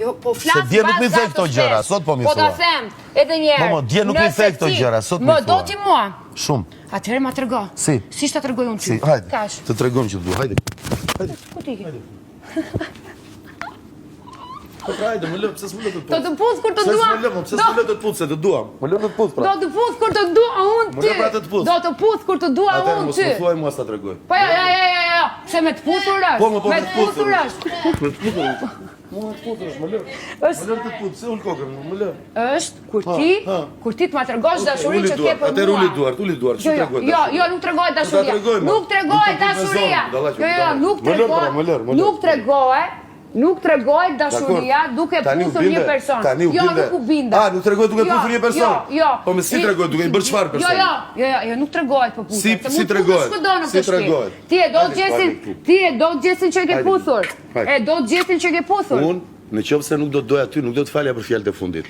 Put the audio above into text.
Jo, po flas. Se dje nuk mi the këto gjëra, sot po mi thua. Po ta them, edhe një herë. Mo, dje nuk mi the këto gjëra, sot mi thua. Më do ti mua. Shumë. Atëherë ma trego. Si? Si ta tregoj unë ty? Si, hajde. Kash. Të tregojmë që du, hajde. Ku ti ke? Po hajde, më lë, pse s'më lë të Do puth? të puth kur të Pse dua. s'më lë, pse s'më lë të puth, se të duam. Më lë të puth, pra. Do të puth kur të dua unë Më ty. lë pra të puth. Do të puth kur të dua Atëherë unë mos ty. më thuaj mua sa tregoj. Po ja. Se me të puthur është. Po, me të puthur është. Me të puthur. Mua të puthur është, më lë. Më lë të puth, se ul kokën, më lë. Është kur ti të ma tregosh dashurinë që ke për mua. Atëherë uli duart, që tregoj. Jo, nuk tregoj dashuria. Nuk tregoj dashuria. Jo, nuk tregoj dashuria duke puthur një person. Jo, nuk u binda. A, nuk tregoj duke puthur një person? Jo. Po me si tregoj duke i bërë çfarë person? Jo, nuk tregohet për puthur. Si tregohet? Si tregohet? Ti e do të gjesin që ke puthur. E do të gjesin që ke puthur. Unë, në qoftë se nuk do të doja ty, nuk do të falja për fjalët e fundit.